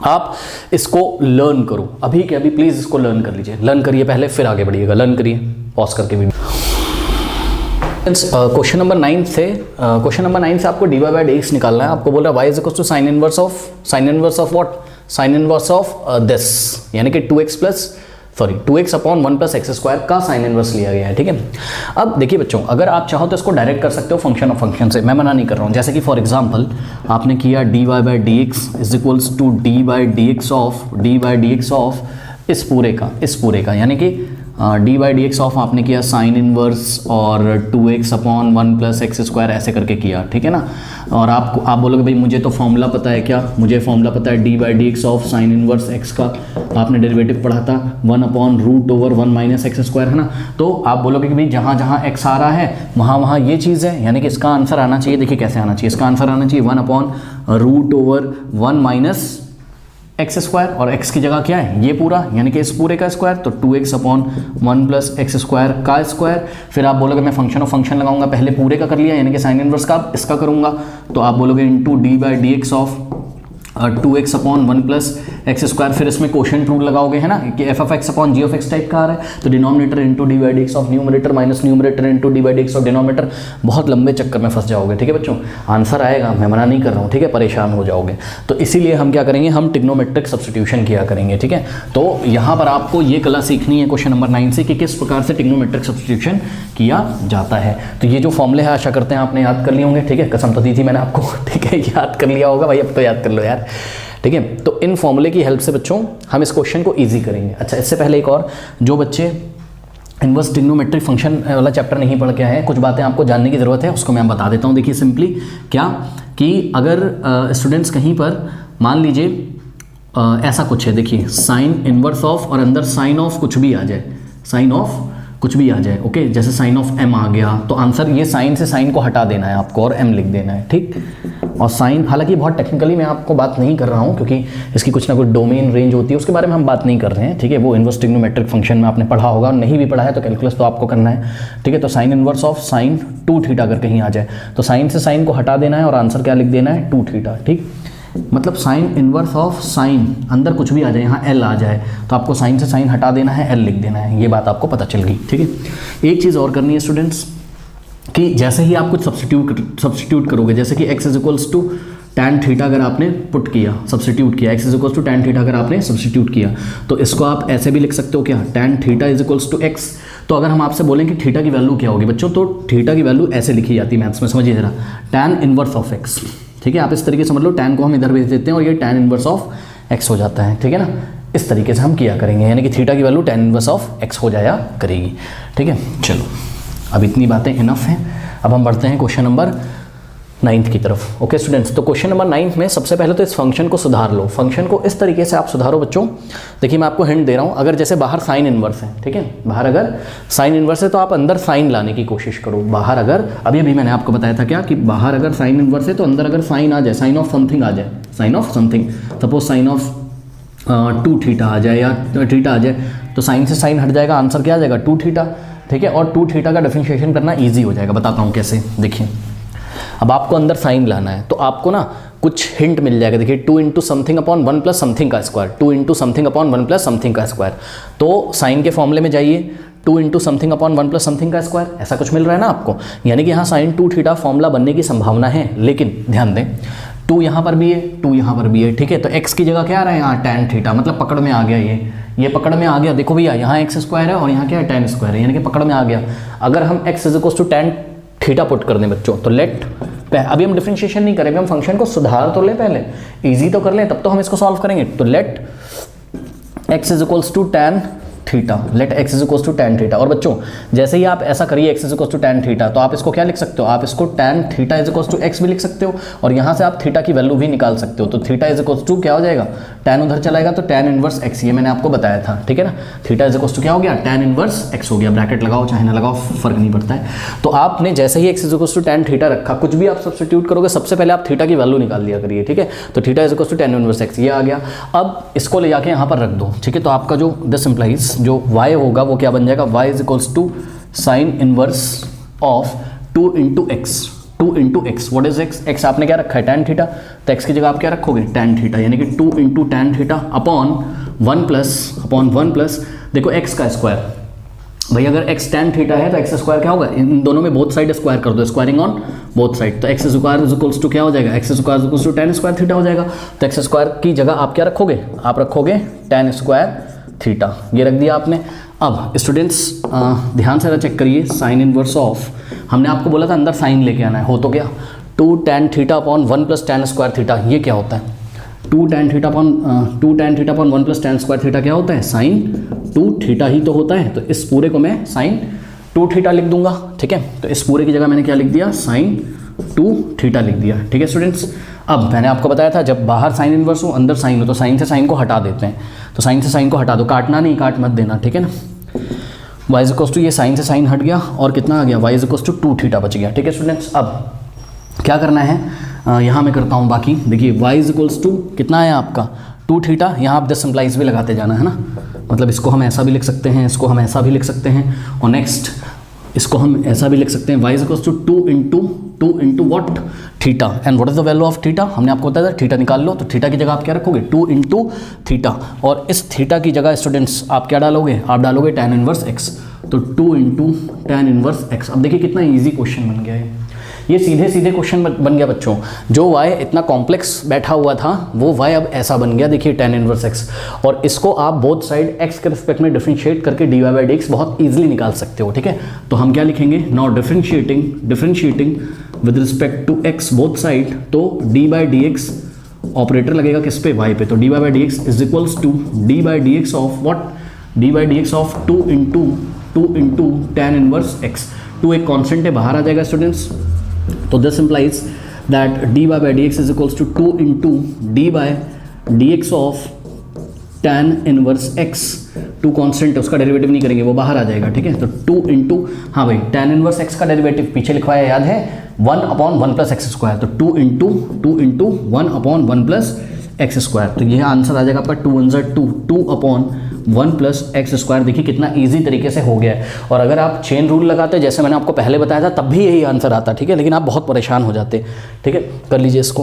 आप इसको लर्न करो अभी के अभी, प्लीज़ इसको लर्न कर लीजिए, लर्न करिए पहले फिर आगे बढ़िएगा, लर्न करिए पॉज करके वीडियो। क्वेश्चन नंबर 9 से आपको dy बाई dx निकालना है। आपको बोल रहा है y is equal to sine inverse of what, sine inverse of this, यानी कि 2x upon 1 plus x square का साइन इनवर्स लिया गया है, ठीक है। अब देखिए बच्चों, अगर आप चाहो तो इसको डायरेक्ट कर सकते हो फंक्शन ऑफ फंक्शन से, मैं मना नहीं कर रहा हूँ। जैसे कि फॉर एग्जांपल आपने किया dy by dx is equals to dy by dx of इस पूरे का यानी कि dy बाई dx ऑफ आपने किया साइन इनवर्स और 2x upon 1 plus x square ऐसे करके किया, ठीक है ना। और आप बोलोगे भाई मुझे तो फॉर्मूला पता है, क्या मुझे फॉर्मूला पता है dy by dx of sine inverse x का, आपने डेरिवेटिव पढ़ा था 1 upon root over 1 minus x square, है ना। तो आप बोलोगे कि भाई जहाँ जहाँ x आ रहा है वहाँ ये चीज़ है, यानी कि इसका आंसर आना चाहिए, देखिए कैसे आना चाहिए, इसका आंसर आना चाहिए 1 upon root over 1 minus x square, और x की जगह क्या है ये पूरा, यानी कि इस पूरे का स्क्वायर, तो 2x upon 1 plus x square का स्क्वायर। फिर आप बोलोगे मैं फंक्शन ऑफ फंक्शन लगाऊंगा, पहले पूरे का कर लिया यानी कि साइन इनवर्स का इसका करूंगा, तो आप बोलोगे into d by d x of 2x upon 1 plus x square. फिर इसमें क्वोशिएंट रूल लगाओगे, है ना, कि f of x upon g of x type का आ रहा है, तो denominator into d by d x of numerator minus numerator into d by d x of denominator. बहुत लंबे चक्कर में फंस जाओगे, ठीक है बच्चों, आंसर आएगा, मैं मना नहीं कर रहा हूँ, ठीक है, परेशान हो जाओगे। तो इसीलिए हम क्या करेंगे, हम ट्रिग्नोमेट्रिक सब्स्टिट्यूशन किया करेंगे, ठीक है। तो यहाँ पर आपको ये कला सीखनी है क्वेश्चन नंबर 9 से कि किस प्रकार से ट्रिग्नोमेट्रिक सब्स्टिट्यूशन किया जाता है। तो ये जो फॉर्मूले है आशा करते हैं आपने याद कर लिए होंगे, ठीक है, कसम तो दी थी मैंने आपको, ठीक है, याद कर लिया होगा भाई, अब तो याद कर लो यार, ठीक है। तो इन फॉर्मूले की हेल्प से बच्चों हम इस क्वेश्चन को इजी करेंगे। अच्छा, इससे पहले एक और, जो बच्चे इनवर्स ट्रिग्नोमेट्रिक फंक्शन वाला चैप्टर नहीं पढ़ के आए, कुछ बातें आपको जानने की ज़रूरत है, उसको मैं बता देता हूँ। देखिए सिंपली क्या कि अगर स्टूडेंट्स कहीं पर मान लीजिए ऐसा कुछ है, देखिए साइन इनवर्स ऑफ और अंदर साइन ऑफ कुछ भी आ जाए, साइन ऑफ कुछ भी आ जाए, ओके, जैसे साइन ऑफ m आ गया, तो आंसर ये साइन से साइन को हटा देना है आपको और m लिख देना है, ठीक। और साइन, हालांकि बहुत टेक्निकली मैं आपको बात नहीं कर रहा हूँ क्योंकि इसकी कुछ ना कुछ डोमेन रेंज होती है, उसके बारे में हम बात नहीं कर रहे हैं, ठीक है। वो इनवर्स ट्रिग्नोमेट्रिक फंक्शन में आपने पढ़ा होगा, नहीं भी पढ़ा है तो कैलकुलस तो आपको करना है, ठीक है। तो sign inverse of sine 2 theta अगर कहीं आ जाए तो साइन से साइन को हटा देना है और आंसर क्या लिख देना है 2 थीटा, ठीक। मतलब साइन इनवर्स ऑफ साइन, अंदर कुछ भी आ जाए, यहाँ एल आ जाए तो आपको साइन से साइन हटा देना है, एल लिख देना है, ये बात आपको पता चल गई, ठीक है। एक चीज़ और करनी है स्टूडेंट्स कि जैसे ही आप कुछ सब्स्टिट्यूट करोगे, जैसे कि x is equals to tan theta अगर आपने पुट किया, सब्स्टिट्यूट किया, x is equals to tan theta अगर आपने सब्स्टिट्यूट किया, तो इसको आप ऐसे भी लिख सकते हो, क्या, tan theta is equals to x। तो अगर हम आपसे बोलें कि थीटा की वैल्यू क्या होगी बच्चों, तो थीटा की वैल्यू ऐसे लिखी जाती है मैथ्स में, समझिए जरा, टैन इनवर्स ऑफ x, ठीक है। आप इस तरीके से समझ लो, टैन को हम इधर भेज देते हैं और ये टैन इनवर्स ऑफ x हो जाता है, ठीक है ना। इस तरीके से हम किया करेंगे, यानी कि थीटा की value tan inverse of x हो जाया करेगी, ठीक है। चलो, अब इतनी बातें इनफ हैं, अब हम बढ़ते हैं क्वेश्चन नंबर 9 की तरफ। ओके स्टूडेंट्स, तो क्वेश्चन नंबर 9 में सबसे पहले तो इस फंक्शन को सुधार लो। फंक्शन को इस तरीके से आप सुधारो बच्चों, देखिए मैं आपको हिंट दे रहा हूँ, अगर जैसे बाहर साइन इनवर्स है, ठीक है, बाहर अगर साइन इनवर्स है तो आप अंदर साइन लाने की कोशिश करो। बाहर अगर, अभी मैंने आपको बताया था क्या, कि बाहर अगर साइन इनवर्स है तो अंदर अगर साइन आ जाए, साइन ऑफ समथिंग आ जाए, sine of something, suppose sine of 2 theta आ जाए या थीटा आ जाए, तो साइन से साइन हट जाएगा, आंसर क्या आ जाएगा 2 थीटा, ठीक है। और 2 थीटा का डिफरेंशिएशन करना ईजी हो जाएगा, बताता हूँ कैसे। देखिए अब आपको अंदर साइन लाना है तो आपको ना कुछ हिंट मिल जाएगा, देखिए 2 into something upon 1 plus something का square, 2 into something upon 1 plus something का स्क्वायर। तो साइन के फॉर्मूले में जाइए, 2 into something upon 1 plus something का स्क्वायर, ऐसा कुछ मिल रहा है ना आपको, यानी कि यहाँ साइन 2 थीटा फॉर्मूला बनने की संभावना है। लेकिन ध्यान दें, 2 यहाँ पर भी है, 2 यहाँ पर भी है, ठीक है। तो x की जगह क्या आ रहा है यहाँ टैन थीटा, मतलब पकड़ में आ गया, ये पकड़ में आ गया। देखो भैया यहाँ एक्स स्क्वायर है और यहाँ क्या है टैन स्क्वायर है, यानी कि पकड़ में आ गया। अगर हम x is equal to tan theta put कर दें बच्चों, तो लेट, अभी हम डिफरेंशिएशन नहीं करेंगे, हम फंक्शन को सुधार तो लें, पहले इजी तो कर लें, तब तो हम इसको सॉल्व करेंगे। तो let x is equals to tan theta, let x is equals to tan theta. और बच्चों जैसे ही आप ऐसा करिए x is equals to tan theta, तो आप इसको क्या लिख सकते हो, आप इसको tan theta is equals to x भी लिख सकते हो, और यहाँ से आप थीटा की वैल्यू भी निकाल सकते हो। तो थीटा इज इक्वल्स टू क्या हो जाएगा, टैन उधर चलाएगा तो टैन इनवर्स x, ये मैंने आपको बताया था, ठीक है ना। थीटा इज इक्वल्स टू क्या हो गया, टैन इनवर्स x हो गया, ब्रैकेट लगाओ चाहे ना लगाओ फर्क नहीं पड़ता है। तो आपने जैसे ही x is equals to tan theta रखा, कुछ भी आप सब्स्टिट्यूट करोगे सबसे पहले आप थीटा की वैल्यू निकाल लिया करिए, ठीक है। तो theta is equals to tan inverse x, ये आ गया। अब इसको ले जाके यहाँ पर रख दो, ठीक है। तो आपका जो दिस इम्प्लाइज जो y होगा वो क्या बन जाएगा, y is equals to sine inverse of 2 into x, 2 into x, what is x, x आपने क्या रखा है tan थीटा, तो एक्स की जगह आप क्या रखोगे tan थीटा, यानी कि 2 into tan theta upon 1 plus देखो x का स्क्वायर, भाई अगर x tan थीटा है तो x स्क्वायर क्या होगा, इन दोनों में बोथ साइड स्क्वायर कर दो, स्क्वायरिंग ऑन बोथ साइड, तो x square is equals to क्या हो जाएगा, x square is equals to tan square theta हो जाएगा। तो x स्क्वायर की जगह आप क्या रखोगे, आप रखोगे tan स्क्वायर थीटा, ये रख दिया आपने। अब स्टूडेंट्स ध्यान से चेक करिए, साइन इनवर्स ऑफ, हमने आपको बोला था अंदर साइन लेके आना है, हो तो गया 2 tan theta upon 1 plus tan square theta, ये क्या होता है 2 tan theta upon 1 plus tan square theta क्या होता है, साइन 2 थीटा ही तो होता है, तो इस पूरे को मैं साइन 2 थीटा लिख दूंगा, ठीक है। तो इस पूरे की जगह मैंने क्या लिख दिया, साइन 2 थीटा लिख दिया, ठीक है स्टूडेंट्स। अब मैंने आपको बताया था जब बाहर साइन इनवर्स हो अंदर साइन हो तो साइन से साइन को हटा देते हैं, तो साइन से साइन को हटा दो, काटना नहीं, काट मत देना, ठीक है ना। y इज इक्वल्स टू, ये साइन से साइन हट गया और कितना आ गया, y is equals to 2 theta बच गया, ठीक है स्टूडेंट्स। अब क्या करना है, यहाँ मैं करता हूँ बाकी, देखिए y इज इक्वल्स टू कितना है आपका 2 थीटा, यहाँ आप 10 सिंप्लाइज भी लगाते जाना है ना, मतलब इसको हम ऐसा भी लिख सकते हैं, इसको हम ऐसा भी लिख सकते हैं, और नेक्स्ट इसको हम ऐसा भी लिख सकते हैं, y is equals to 2 into what, theta, and what is the value of theta, हमने आपको बताया था थीटा निकाल लो, तो थीटा की जगह आप क्या रखोगे 2 इंटू थीटा, और इस थीटा की जगह स्टूडेंट्स आप क्या डालोगे, आप डालोगे tan इनवर्स x, तो 2 इंटू tan इनवर्स x। अब देखिए कितना ईजी क्वेश्चन बन गया है, ये सीधे सीधे क्वेश्चन बन गया बच्चों, जो y इतना कॉम्प्लेक्स बैठा हुआ था वो y अब ऐसा बन गया, देखिए tan इनवर्स x, और इसको आप बोथ साइड x के रिस्पेक्ट में डिफरेंशिएट करके dy बाई dx बहुत ईजिली निकाल सकते हो, ठीक है। तो हम क्या लिखेंगे, now differentiating with respect to x both side, तो d by d x operator लगेगा किस पे, y पे, तो d by d x is equals to d by d x of what, d by d x of 2 into tan inverse x, 2 एक constant है बाहर आ जाएगा स्टूडेंट्स, तो this implies that d by d x is equals to 2 into d by d x of tan inverse x, 2 constant है उसका derivative नहीं करेंगे वो बाहर आ जाएगा, ठीक है। तो 2 इंटू, हाँ भाई tan इनवर्स x का डेरिवेटिव पीछे लिखवाया याद है 1 अपॉन 1 प्लस एक्स स्क्वायर, तो 2 into 1 upon 1 plus x square, तो यह आंसर आ जाएगा आपका 2 अपॉन 1 प्लस एक्स स्क्वायर। देखिए कितना इजी तरीके से हो गया है, और अगर आप चेन रूल लगाते जैसे मैंने आपको पहले बताया था तब भी यही आंसर आता, ठीक है, लेकिन आप बहुत परेशान हो जाते, ठीक है। कर लीजिए इसको।